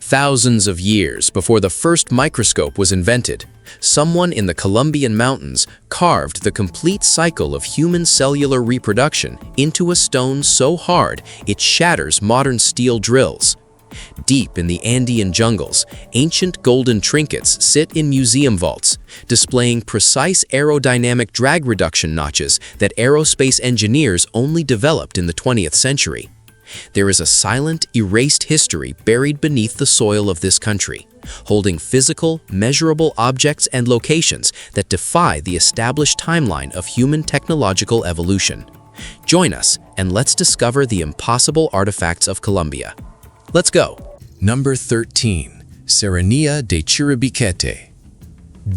Thousands of years before the first microscope was invented, someone in the Colombian mountains carved the complete cycle of human cellular reproduction into a stone so hard it shatters modern steel drills. Deep in the Andean jungles, ancient golden trinkets sit in museum vaults, displaying precise aerodynamic drag reduction notches that aerospace engineers only developed in the 20th century. There is a silent, erased history buried beneath the soil of this country, holding physical, measurable objects and locations that defy the established timeline of human technological evolution. Join us and let's discover the impossible artifacts of Colombia. Let's go! Number 13. Serranía de Chiribiquete.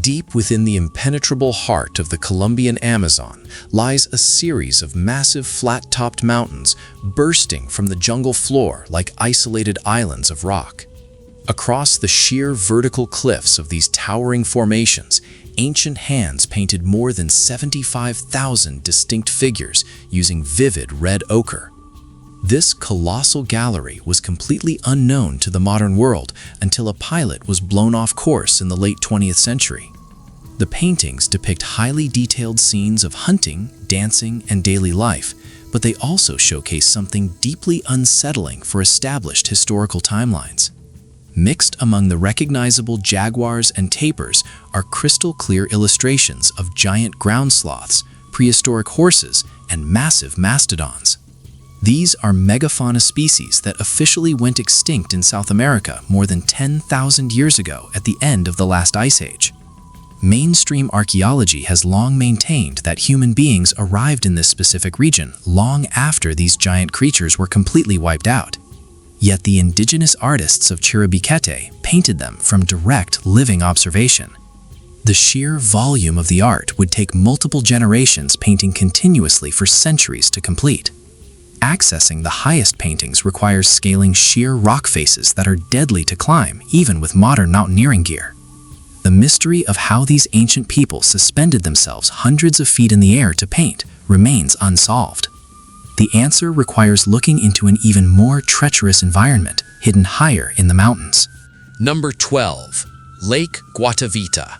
Deep within the impenetrable heart of the Colombian Amazon lies a series of massive flat-topped mountains bursting from the jungle floor like isolated islands of rock. Across the sheer vertical cliffs of these towering formations, ancient hands painted more than 75,000 distinct figures using vivid red ochre. This colossal gallery was completely unknown to the modern world until a pilot was blown off course in the late 20th century. The paintings depict highly detailed scenes of hunting, dancing, and daily life, but they also showcase something deeply unsettling for established historical timelines. Mixed among the recognizable jaguars and tapirs are crystal-clear illustrations of giant ground sloths, prehistoric horses, and massive mastodons. These are megafauna species that officially went extinct in South America more than 10,000 years ago at the end of the last ice age. Mainstream archaeology has long maintained that human beings arrived in this specific region long after these giant creatures were completely wiped out. Yet the indigenous artists of Chiribiquete painted them from direct living observation. The sheer volume of the art would take multiple generations painting continuously for centuries to complete. Accessing the highest paintings requires scaling sheer rock faces that are deadly to climb, even with modern mountaineering gear. The mystery of how these ancient people suspended themselves hundreds of feet in the air to paint remains unsolved. The answer requires looking into an even more treacherous environment hidden higher in the mountains. Number 12. Lake Guatavita.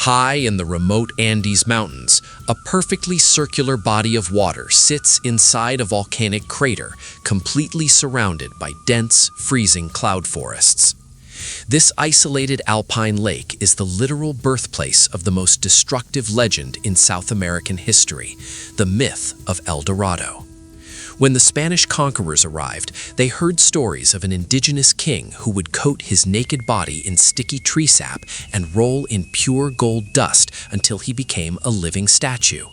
High in the remote Andes Mountains, a perfectly circular body of water sits inside a volcanic crater, completely surrounded by dense, freezing cloud forests. This isolated alpine lake is the literal birthplace of the most destructive legend in South American history, the myth of El Dorado. When the Spanish conquerors arrived, they heard stories of an indigenous king who would coat his naked body in sticky tree sap and roll in pure gold dust until he became a living statue.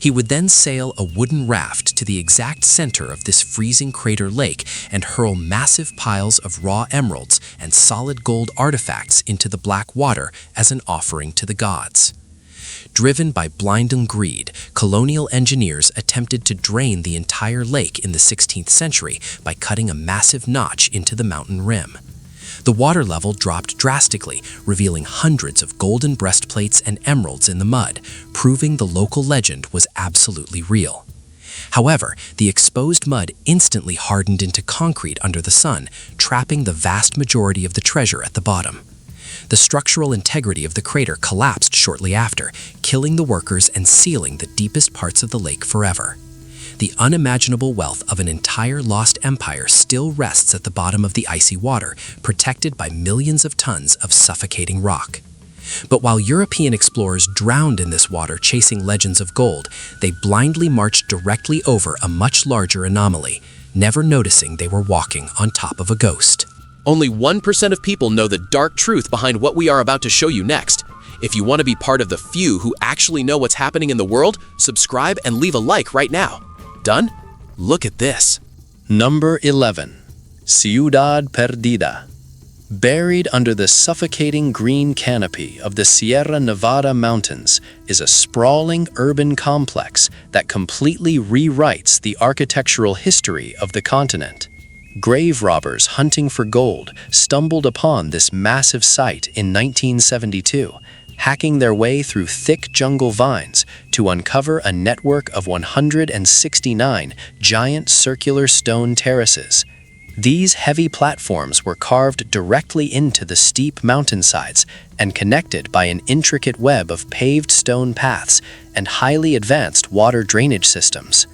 He would then sail a wooden raft to the exact center of this freezing crater lake and hurl massive piles of raw emeralds and solid gold artifacts into the black water as an offering to the gods. Driven by blinding greed, colonial engineers attempted to drain the entire lake in the 16th century by cutting a massive notch into the mountain rim. The water level dropped drastically, revealing hundreds of golden breastplates and emeralds in the mud, proving the local legend was absolutely real. However, the exposed mud instantly hardened into concrete under the sun, trapping the vast majority of the treasure at the bottom. The structural integrity of the crater collapsed shortly after, killing the workers and sealing the deepest parts of the lake forever. The unimaginable wealth of an entire lost empire still rests at the bottom of the icy water, protected by millions of tons of suffocating rock. But while European explorers drowned in this water chasing legends of gold, they blindly marched directly over a much larger anomaly, never noticing they were walking on top of a ghost. Only 1% of people know the dark truth behind what we are about to show you next. If you want to be part of the few who actually know what's happening in the world, subscribe and leave a like right now. Done? Look at this. Number 11. Ciudad Perdida. Buried under the suffocating green canopy of the Sierra Nevada mountains is a sprawling urban complex that completely rewrites the architectural history of the continent. Grave robbers hunting for gold stumbled upon this massive site in 1972, hacking their way through thick jungle vines to uncover a network of 169 giant circular stone terraces. These heavy platforms were carved directly into the steep mountainsides and connected by an intricate web of paved stone paths and highly advanced water drainage systems.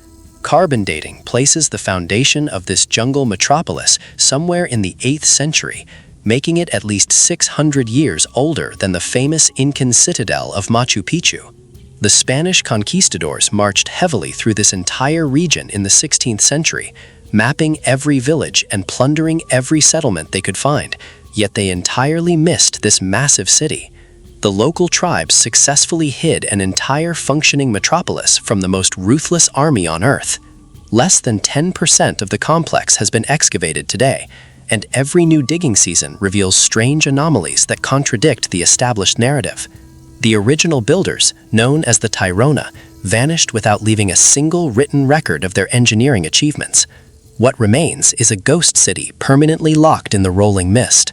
Carbon dating places the foundation of this jungle metropolis somewhere in the 8th century, making it at least 600 years older than the famous Incan citadel of Machu Picchu. The Spanish conquistadors marched heavily through this entire region in the 16th century, mapping every village and plundering every settlement they could find, yet they entirely missed this massive city. The local tribes successfully hid an entire functioning metropolis from the most ruthless army on Earth. Less than 10% of the complex has been excavated today, and every new digging season reveals strange anomalies that contradict the established narrative. The original builders, known as the Tairona, vanished without leaving a single written record of their engineering achievements. What remains is a ghost city permanently locked in the rolling mist.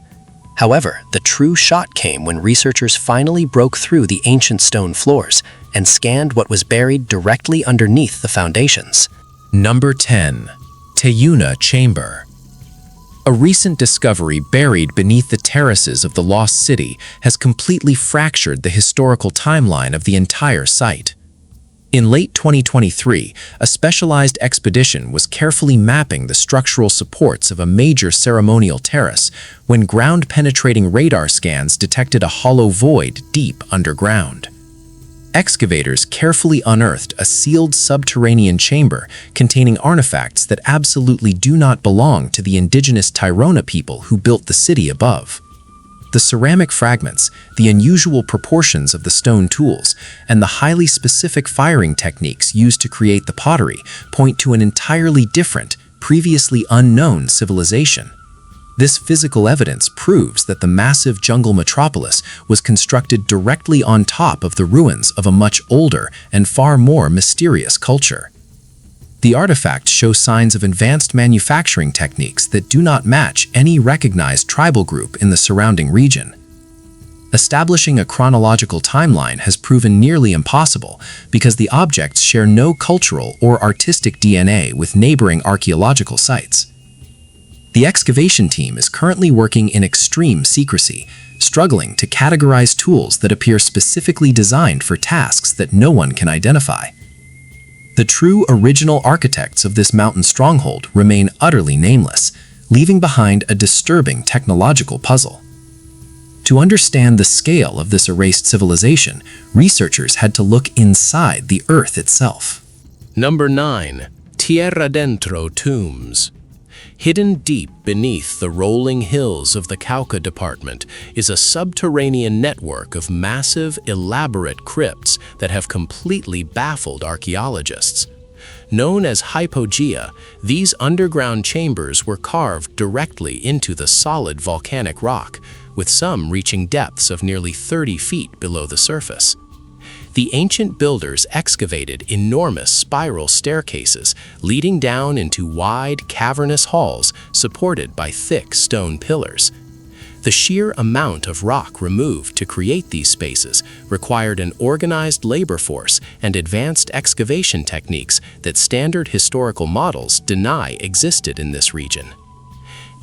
However, the true shot came when researchers finally broke through the ancient stone floors and scanned what was buried directly underneath the foundations. Number 10. Tayuna Chamber. A recent discovery buried beneath the terraces of the lost city has completely fractured the historical timeline of the entire site. In late 2023, a specialized expedition was carefully mapping the structural supports of a major ceremonial terrace when ground-penetrating radar scans detected a hollow void deep underground. Excavators carefully unearthed a sealed subterranean chamber containing artifacts that absolutely do not belong to the indigenous Tairona people who built the city above. The ceramic fragments, the unusual proportions of the stone tools, and the highly specific firing techniques used to create the pottery point to an entirely different, previously unknown civilization. This physical evidence proves that the massive jungle metropolis was constructed directly on top of the ruins of a much older and far more mysterious culture. The artifacts show signs of advanced manufacturing techniques that do not match any recognized tribal group in the surrounding region. Establishing a chronological timeline has proven nearly impossible because the objects share no cultural or artistic DNA with neighboring archaeological sites. The excavation team is currently working in extreme secrecy, struggling to categorize tools that appear specifically designed for tasks that no one can identify. The true original architects of this mountain stronghold remain utterly nameless, leaving behind a disturbing technological puzzle. To understand the scale of this erased civilization, researchers had to look inside the Earth itself. Number 9. Tierra Dentro Tombs. Hidden deep beneath the rolling hills of the Cauca department is a subterranean network of massive, elaborate crypts that have completely baffled archaeologists. Known as hypogea, these underground chambers were carved directly into the solid volcanic rock, with some reaching depths of nearly 30 feet below the surface. The ancient builders excavated enormous spiral staircases leading down into wide, cavernous halls supported by thick stone pillars. The sheer amount of rock removed to create these spaces required an organized labor force and advanced excavation techniques that standard historical models deny existed in this region.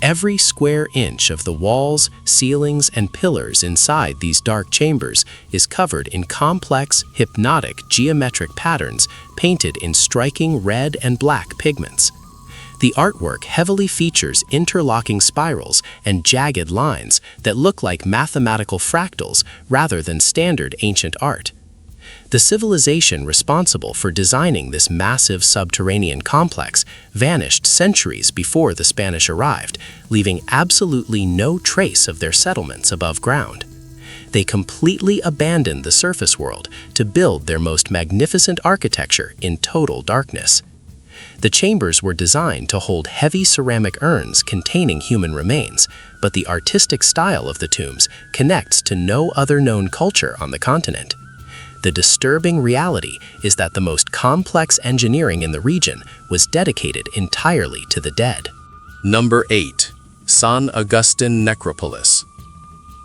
Every square inch of the walls, ceilings, and pillars inside these dark chambers is covered in complex, hypnotic geometric patterns painted in striking red and black pigments. The artwork heavily features interlocking spirals and jagged lines that look like mathematical fractals rather than standard ancient art. The civilization responsible for designing this massive subterranean complex vanished centuries before the Spanish arrived, leaving absolutely no trace of their settlements above ground. They completely abandoned the surface world to build their most magnificent architecture in total darkness. The chambers were designed to hold heavy ceramic urns containing human remains, but the artistic style of the tombs connects to no other known culture on the continent. The disturbing reality is that the most complex engineering in the region was dedicated entirely to the dead. Number 8. San Agustin Necropolis.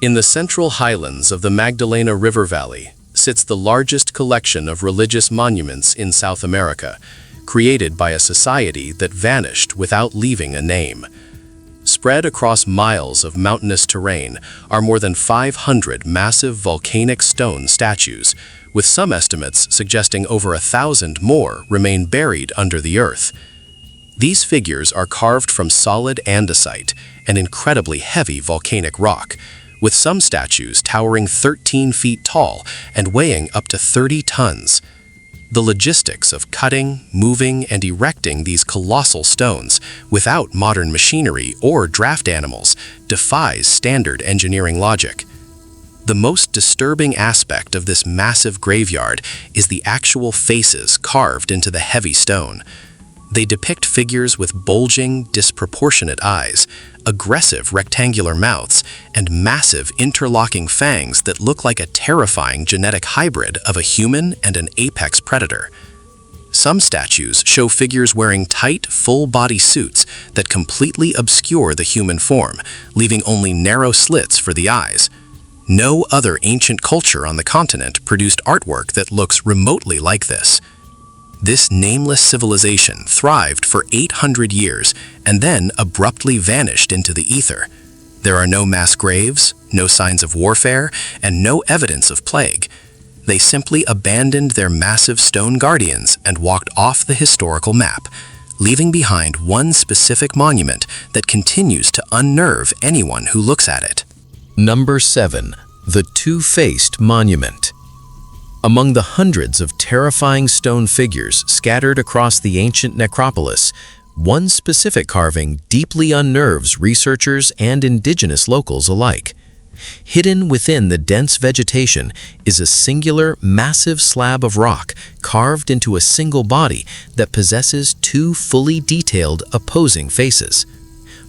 In the central highlands of the Magdalena River Valley sits the largest collection of religious monuments in South America, created by a society that vanished without leaving a name. Spread across miles of mountainous terrain are more than 500 massive volcanic stone statues, with some estimates suggesting over 1,000 more remain buried under the earth. These figures are carved from solid andesite, an incredibly heavy volcanic rock, with some statues towering 13 feet tall and weighing up to 30 tons. The logistics of cutting, moving, and erecting these colossal stones without modern machinery or draft animals defies standard engineering logic. The most disturbing aspect of this massive graveyard is the actual faces carved into the heavy stone. They depict figures with bulging, disproportionate eyes, aggressive rectangular mouths, and massive interlocking fangs that look like a terrifying genetic hybrid of a human and an apex predator. Some statues show figures wearing tight, full-body suits that completely obscure the human form, leaving only narrow slits for the eyes. No other ancient culture on the continent produced artwork that looks remotely like this. This nameless civilization thrived for 800 years and then abruptly vanished into the ether. There are no mass graves, no signs of warfare, and no evidence of plague. They simply abandoned their massive stone guardians and walked off the historical map, leaving behind one specific monument that continues to unnerve anyone who looks at it. Number 7. The Two-Faced Monument. Among the hundreds of terrifying stone figures scattered across the ancient necropolis, one specific carving deeply unnerves researchers and indigenous locals alike. Hidden within the dense vegetation is a singular, massive slab of rock carved into a single body that possesses two fully detailed, opposing faces.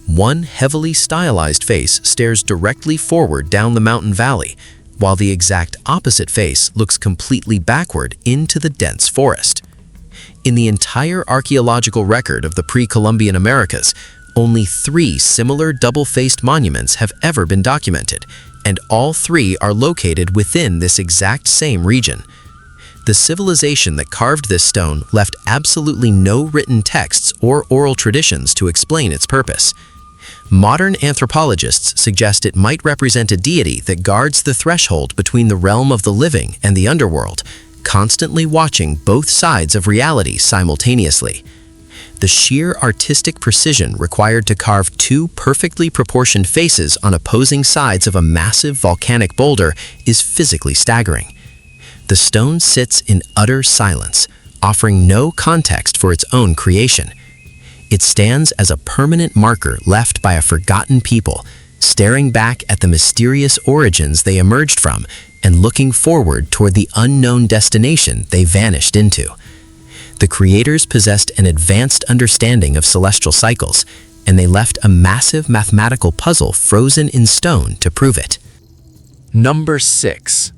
One heavily stylized face stares directly forward down the mountain valley, while the exact opposite face looks completely backward into the dense forest. In the entire archaeological record of the pre-Columbian Americas, only 3 similar double-faced monuments have ever been documented, and all 3 are located within this exact same region. The civilization that carved this stone left absolutely no written texts or oral traditions to explain its purpose. Modern anthropologists suggest it might represent a deity that guards the threshold between the realm of the living and the underworld, constantly watching both sides of reality simultaneously. The sheer artistic precision required to carve 2 perfectly proportioned faces on opposing sides of a massive volcanic boulder is physically staggering. The stone sits in utter silence, offering no context for its own creation. It stands as a permanent marker left by a forgotten people, staring back at the mysterious origins they emerged from and looking forward toward the unknown destination they vanished into. The creators possessed an advanced understanding of celestial cycles, and they left a massive mathematical puzzle frozen in stone to prove it. Number 6.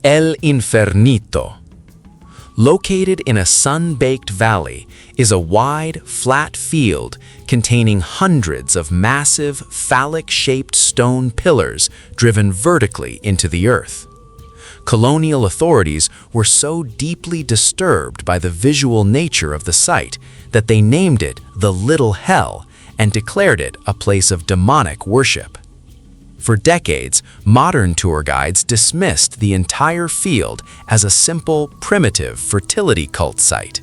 El Infernito. Located in a sun-baked valley is a wide, flat field containing hundreds of massive, phallic-shaped stone pillars driven vertically into the earth. Colonial authorities were so deeply disturbed by the visual nature of the site that they named it the Little Hell and declared it a place of demonic worship. For decades, modern tour guides dismissed the entire field as a simple, primitive fertility cult site.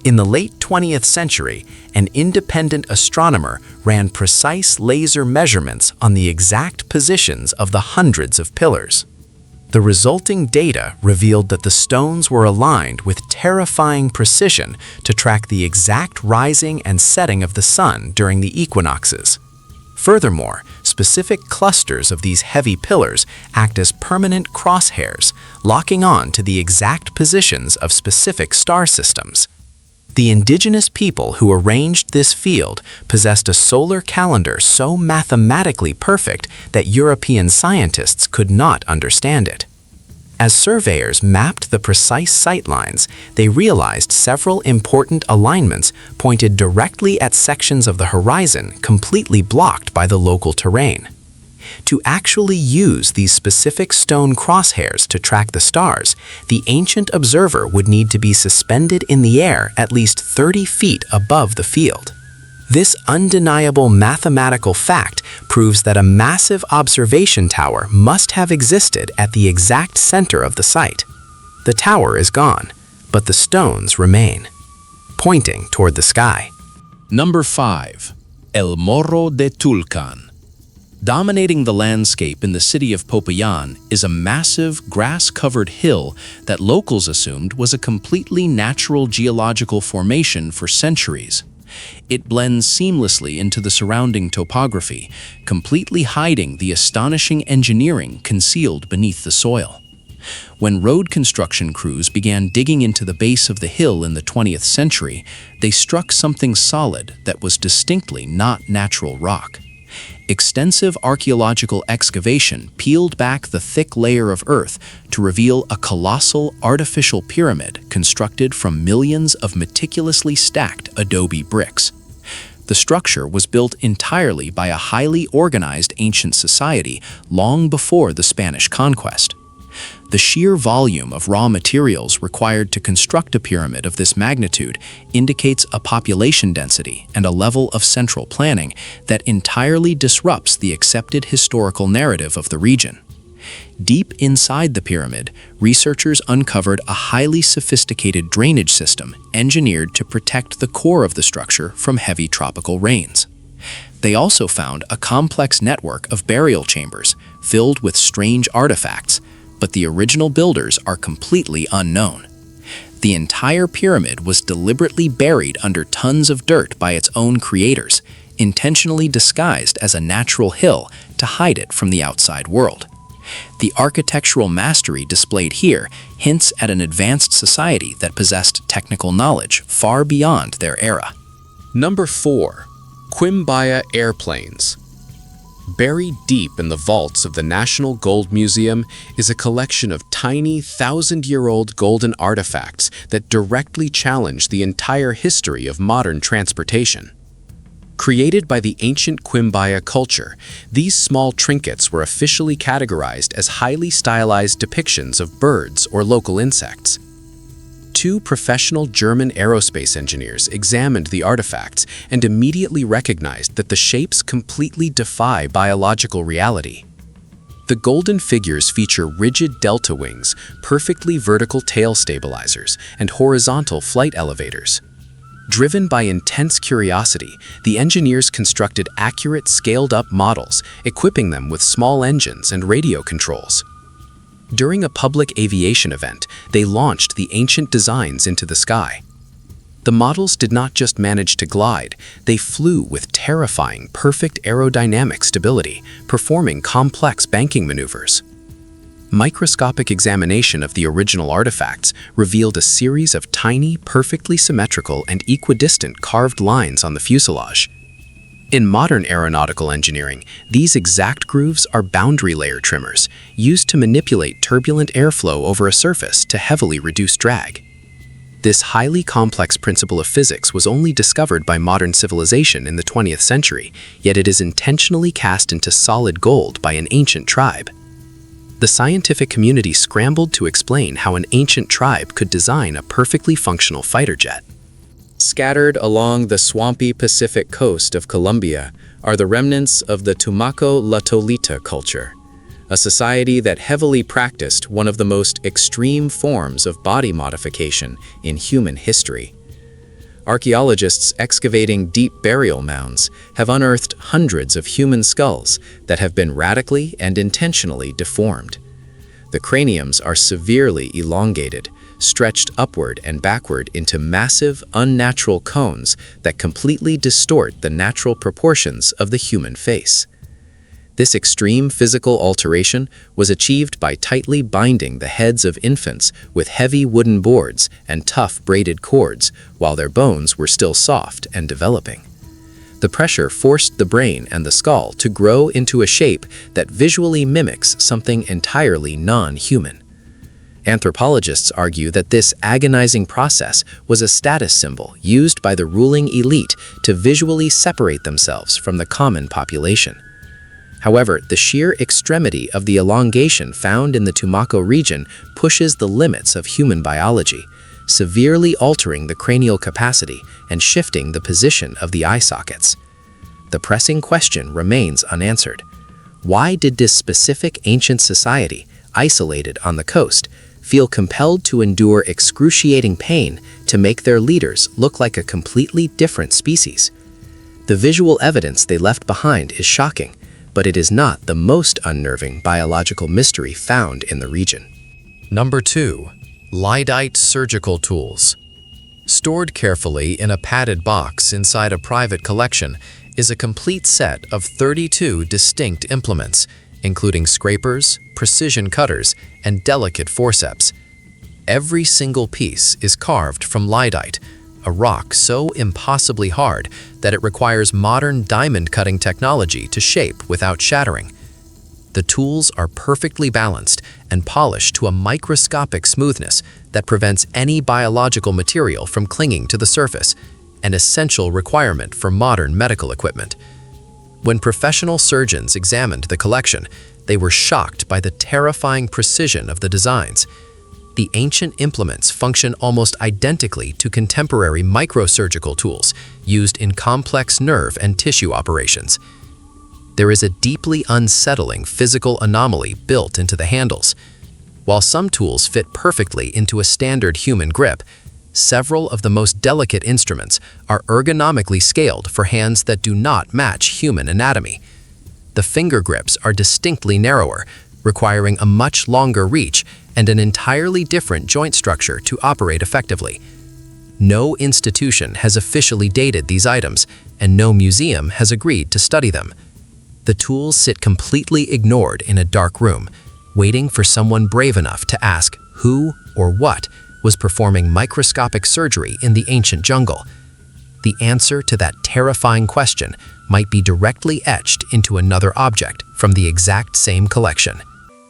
In the late 20th century, an independent astronomer ran precise laser measurements on the exact positions of the hundreds of pillars. The resulting data revealed that the stones were aligned with terrifying precision to track the exact rising and setting of the sun during the equinoxes. Furthermore, specific clusters of these heavy pillars act as permanent crosshairs, locking on to the exact positions of specific star systems. The indigenous people who arranged this field possessed a solar calendar so mathematically perfect that European scientists could not understand it. As surveyors mapped the precise sightlines, they realized several important alignments pointed directly at sections of the horizon completely blocked by the local terrain. To actually use these specific stone crosshairs to track the stars, the ancient observer would need to be suspended in the air at least 30 feet above the field. This undeniable mathematical fact proves that a massive observation tower must have existed at the exact center of the site. The tower is gone, but the stones remain, pointing toward the sky. Number 5. El Morro de Tulcan. Dominating the landscape in the city of Popayan is a massive, grass-covered hill that locals assumed was a completely natural geological formation for centuries. It blends seamlessly into the surrounding topography, completely hiding the astonishing engineering concealed beneath the soil. When road construction crews began digging into the base of the hill in the 20th century, they struck something solid that was distinctly not natural rock. Extensive archaeological excavation peeled back the thick layer of earth to reveal a colossal artificial pyramid constructed from millions of meticulously stacked adobe bricks. The structure was built entirely by a highly organized ancient society long before the Spanish conquest. The sheer volume of raw materials required to construct a pyramid of this magnitude indicates a population density and a level of central planning that entirely disrupts the accepted historical narrative of the region. Deep inside the pyramid, researchers uncovered a highly sophisticated drainage system engineered to protect the core of the structure from heavy tropical rains. They also found a complex network of burial chambers filled with strange artifacts, but the original builders are completely unknown. The entire pyramid was deliberately buried under tons of dirt by its own creators, intentionally disguised as a natural hill to hide it from the outside world. The architectural mastery displayed here hints at an advanced society that possessed technical knowledge far beyond their era. Number 4. Quimbaya Airplanes. Buried deep in the vaults of the National Gold Museum is a collection of tiny, thousand-year-old golden artifacts that directly challenge the entire history of modern transportation. Created by the ancient Quimbaya culture, these small trinkets were officially categorized as highly stylized depictions of birds or local insects. 2 professional German aerospace engineers examined the artifacts and immediately recognized that the shapes completely defy biological reality. The golden figures feature rigid delta wings, perfectly vertical tail stabilizers, and horizontal flight elevators. Driven by intense curiosity, the engineers constructed accurate, scaled-up models, equipping them with small engines and radio controls. During a public aviation event, they launched the ancient designs into the sky. The models did not just manage to glide, they flew with terrifying, perfect aerodynamic stability, performing complex banking maneuvers. Microscopic examination of the original artifacts revealed a series of tiny, perfectly symmetrical and equidistant carved lines on the fuselage. In modern aeronautical engineering, these exact grooves are boundary layer trimmers, used to manipulate turbulent airflow over a surface to heavily reduce drag. This highly complex principle of physics was only discovered by modern civilization in the 20th century, yet it is intentionally cast into solid gold by an ancient tribe. The scientific community scrambled to explain how an ancient tribe could design a perfectly functional fighter jet. Scattered along the swampy Pacific coast of Colombia are the remnants of the Tumaco La Tolita culture, a society that heavily practiced one of the most extreme forms of body modification in human history. Archaeologists excavating deep burial mounds have unearthed hundreds of human skulls that have been radically and intentionally deformed. The craniums are severely elongated, stretched upward and backward into massive, unnatural cones that completely distort the natural proportions of the human face. This extreme physical alteration was achieved by tightly binding the heads of infants with heavy wooden boards and tough braided cords while their bones were still soft and developing. The pressure forced the brain and the skull to grow into a shape that visually mimics something entirely non-human. Anthropologists argue that this agonizing process was a status symbol used by the ruling elite to visually separate themselves from the common population. However, the sheer extremity of the elongation found in the Tumaco region pushes the limits of human biology, severely altering the cranial capacity and shifting the position of the eye sockets. The pressing question remains unanswered. Why did this specific ancient society, isolated on the coast, feel compelled to endure excruciating pain to make their leaders look like a completely different species? The visual evidence they left behind is shocking, but it is not the most unnerving biological mystery found in the region. Number 2. Lyddite surgical tools. Stored carefully in a padded box inside a private collection is a complete set of 32 distinct implements, including scrapers, precision cutters, and delicate forceps. Every single piece is carved from lyddite, a rock so impossibly hard that it requires modern diamond cutting technology to shape without shattering. The tools are perfectly balanced and polished to a microscopic smoothness that prevents any biological material from clinging to the surface, an essential requirement for modern medical equipment. When professional surgeons examined the collection, they were shocked by the terrifying precision of the designs. The ancient implements function almost identically to contemporary microsurgical tools used in complex nerve and tissue operations. There is a deeply unsettling physical anomaly built into the handles. While some tools fit perfectly into a standard human grip, several of the most delicate instruments are ergonomically scaled for hands that do not match human anatomy. The finger grips are distinctly narrower, requiring a much longer reach and an entirely different joint structure to operate effectively. No institution has officially dated these items, and no museum has agreed to study them. The tools sit completely ignored in a dark room, waiting for someone brave enough to ask who or what was performing microscopic surgery in the ancient jungle. The answer to that terrifying question might be directly etched into another object from the exact same collection.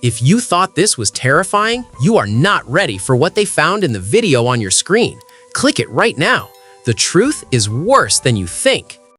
If you thought this was terrifying, you are not ready for what they found in the video on your screen. Click it right now. The truth is worse than you think.